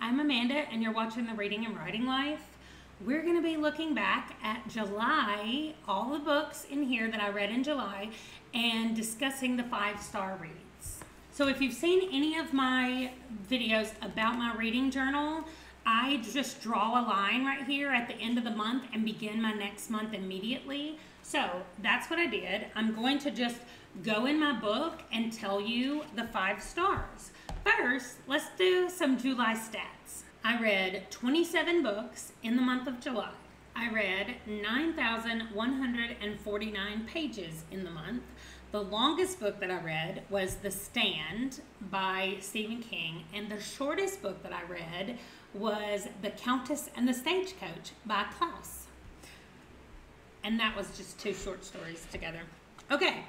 I'm Amanda, and you're watching The Reading and Writing Life. We're going to be looking back at July, all the books in here that I read in July, and discussing the 5-star reads. So if you've seen any of my videos about my reading journal, I just draw a line right here at the end of the month and begin my next month immediately. So that's what I did. I'm going to just go in my book and tell you the 5 stars. First, let's do some July stats. I read 27 books in the month of July. I read 9,149 pages in the month. The longest book that I read was The Stand by Stephen King, and the shortest book that I read was The Countess and the Stagecoach by Clare. And that was just 2 short stories together. Okay,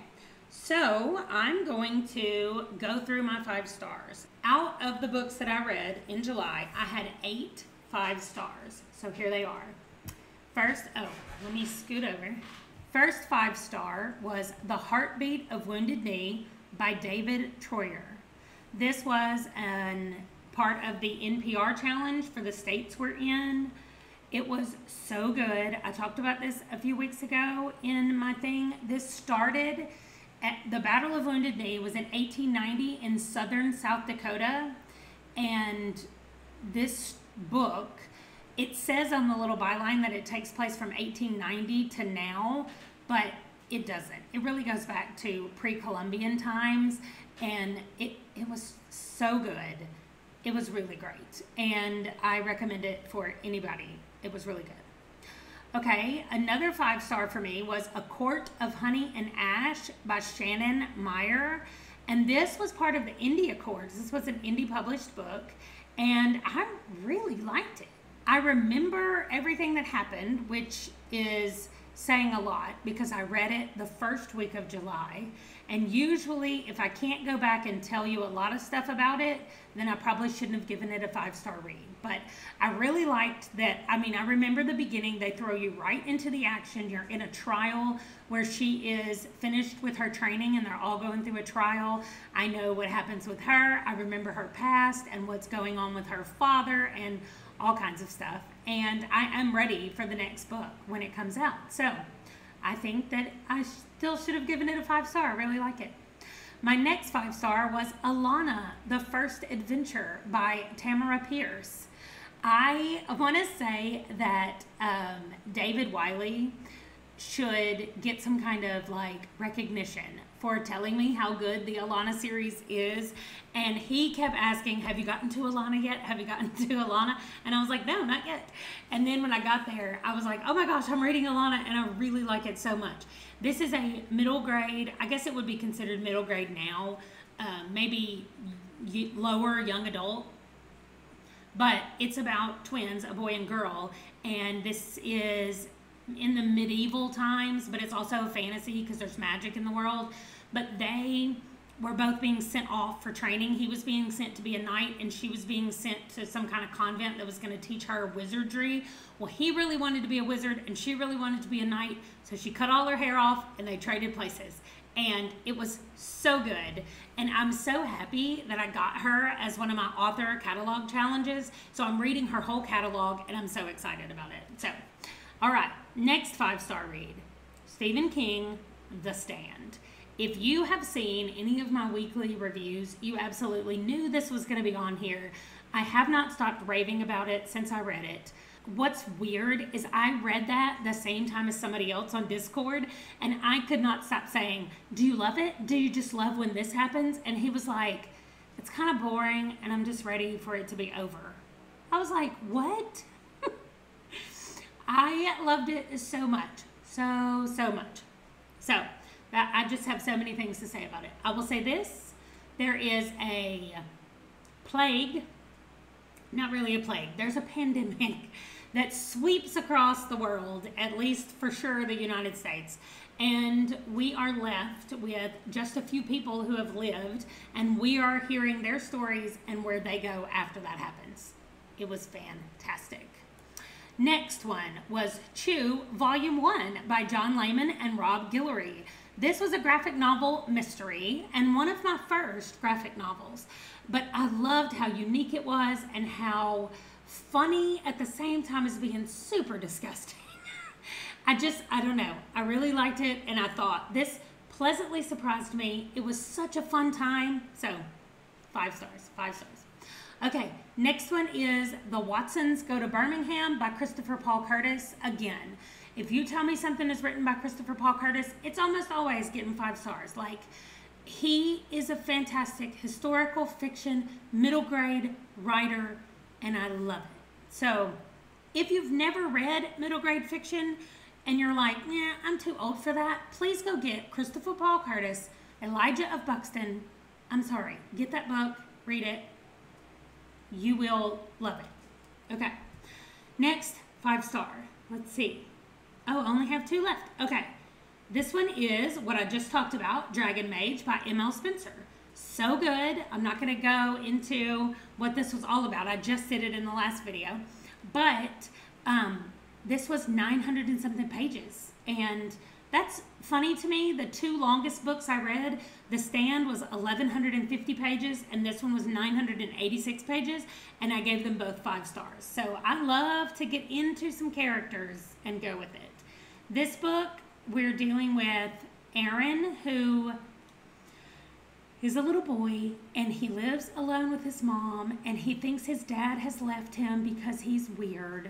so I'm going to go through my 5 stars. Out of the books that I read in July, I had 8 5 stars. So here they are. First, let me scoot over. First 5-star was The Heartbeat of Wounded Knee by David Treuer. This was part of the NPR challenge for the states we're in. It was so good. I talked about this a few weeks ago in my thing. This started at the Battle of Wounded Knee was in 1890 in southern South Dakota. And this book, it says on the little byline that it takes place from 1890 to now, but it doesn't. It really goes back to pre-Columbian times, and it was so good. It was really great, and I recommend it for anybody. It was really good. Okay, another 5-star for me was A Court of Honey and Ash by Shannon, and this was part of the Indie Accords. This was an indie published book, and I really liked it. I remember everything that happened, which is saying a lot because I read it the first week of July. And usually if I can't go back and tell you a lot of stuff about it, then I probably shouldn't have given it a 5-star read. But I really liked that. I mean, I remember the beginning. They throw you right into the action. You're in a trial where she is finished with her training and they're all going through a trial. I know what happens with her. I remember her past and what's going on with her father and all kinds of stuff. And I am ready for the next book when it comes out. So I think that I still should have given it a 5-star. I really like it. My next 5-star was Alanna, The First Adventure by Tamora Pierce. I want to say that David Wiley should get some kind of like recognition for telling me how good the Alanna series is. And he kept asking, have you gotten to Alanna yet? Have you gotten to Alanna? And I was like, no, not yet. And then when I got there, I was like, oh my gosh, I'm reading Alanna and I really like it so much. This is a middle grade, I guess it would be considered middle grade now, maybe lower young adult. But it's about twins, a boy and girl, and this is in the medieval times, but it's also a fantasy because there's magic in the world. But they were both being sent off for training. He was being sent to be a knight, and she was being sent to some kind of convent that was going to teach her wizardry. Well, he really wanted to be a wizard, and she really wanted to be a knight, so she cut all her hair off, and they traded places. And it was so good. And I'm so happy that I got her as one of my author catalog challenges. So I'm reading her whole catalog, and I'm so excited about it. So, all right, next 5-star read, Stephen King, The Stand. If you have seen any of my weekly reviews, you absolutely knew this was going to be on here. I have not stopped raving about it since I read it. What's weird is I read that the same time as somebody else on Discord, and I could not stop saying, do you love it? Do you just love when this happens? And he was like, it's kind of boring, and I'm just ready for it to be over. I was like, what? I loved it so much. So much. So, I just have so many things to say about it. I will say this. There is a plague, not really a plague, there's a pandemic that sweeps across the world, at least for sure the United States. And we are left with just a few people who have lived, and we are hearing their stories and where they go after that happens. It was fantastic. Next one was Chew, Volume 1 by John Layman and Rob Guillory. This was a graphic novel mystery and one of my first graphic novels, but I loved how unique it was and how funny at the same time as being super disgusting. I don't know. I really liked it, and I thought this pleasantly surprised me. It was such a fun time. So 5 stars, 5 stars. Okay, next one is The Watsons Go to Birmingham by Christopher Paul Curtis. Again, if you tell me something is written by Christopher Paul Curtis, it's almost always getting 5 stars. Like, he is a fantastic historical fiction middle grade writer, and I love it. So if you've never read middle grade fiction and you're like, yeah, I'm too old for that, please go get Christopher Paul Curtis, Elijah of Buxton. I'm sorry, get that book, read it. You will love it. Okay, next 5 star. Let's see. Oh, I only have 2 left. Okay, this one is what I just talked about, Dragon Mage by M.L. Spencer. So good. I'm not going to go into what this was all about. I just did it in the last video. But this was 900 and something pages. And that's funny to me. The 2 longest books I read, The Stand was 1,150 pages, and this one was 986 pages, and I gave them both 5 stars. So I love to get into some characters and go with it. This book, we're dealing with Aaron, who is a little boy, and he lives alone with his mom, and he thinks his dad has left him because he's weird.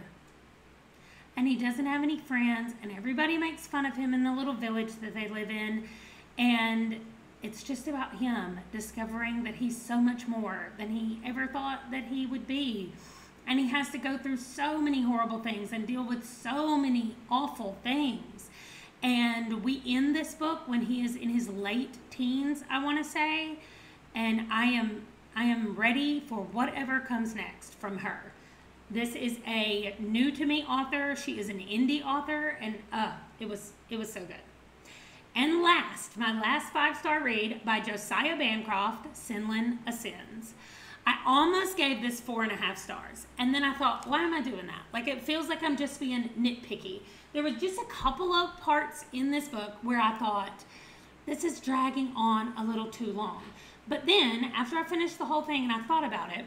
And he doesn't have any friends, and everybody makes fun of him in the little village that they live in. And it's just about him discovering that he's so much more than he ever thought that he would be. And he has to go through so many horrible things and deal with so many awful things. And we end this book when he is in his late teens, I want to say. And I am ready for whatever comes next from her. This is a new to me author. She is an indie author, and it was so good. And last, my last 5-star read by Josiah Bancroft, Senlin Ascends. I almost gave this 4.5 stars, and then I thought, why am I doing that? Like, it feels like I'm just being nitpicky. There was just a couple of parts in this book where I thought, this is dragging on a little too long. But then, after I finished the whole thing and I thought about it,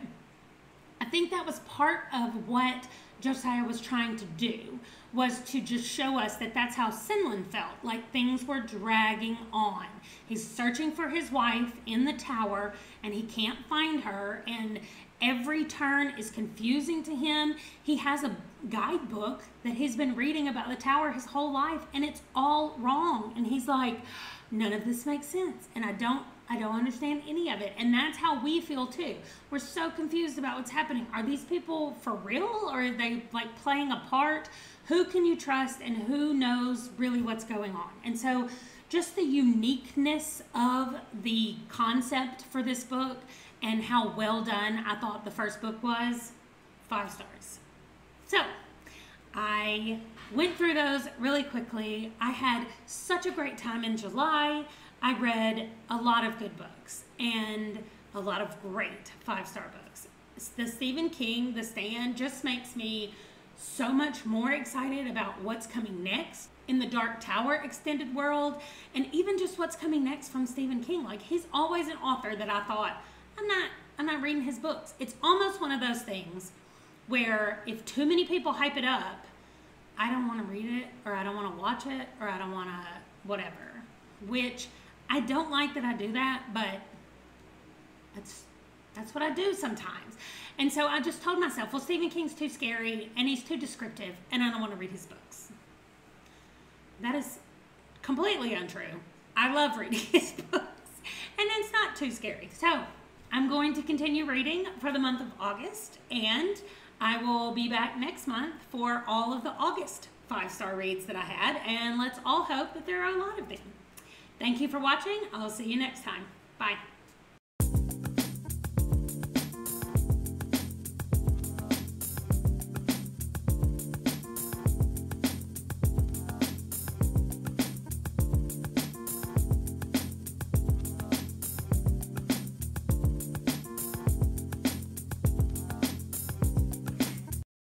I think that was part of what Josiah was trying to do, was to just show us that that's how Senlin felt, like things were dragging on. He's searching for his wife in the tower, and he can't find her, and every turn is confusing to him. He has a guidebook that he's been reading about the tower his whole life, and it's all wrong. And he's like, none of this makes sense, and I don't understand any of it. And that's how we feel too. We're so confused about what's happening. Are these people for real, or are they like playing a part? Who can you trust, and who knows really what's going on? And so just the uniqueness of the concept for this book and how well done I thought the first book was, 5 stars. So I went through those really quickly. I had such a great time in July. I read a lot of good books and a lot of great 5-star books. The Stephen King, The Stand, just makes me so much more excited about what's coming next in the Dark Tower extended world, and even just what's coming next from Stephen King. Like, he's always an author that I thought, I'm not reading his books. It's almost one of those things where if too many people hype it up, I don't want to read it, or I don't want to watch it, or I don't want to whatever. Which I don't like that I do that, but that's what I do sometimes. And so I just told myself, well, Stephen King's too scary, and he's too descriptive, and I don't want to read his books. That is completely untrue. I love reading his books, and it's not too scary. So I'm going to continue reading for the month of August, and I will be back next month for all of the August 5-star reads that I had, and let's all hope that there are a lot of them. Thank you for watching. I'll see you next time. Bye.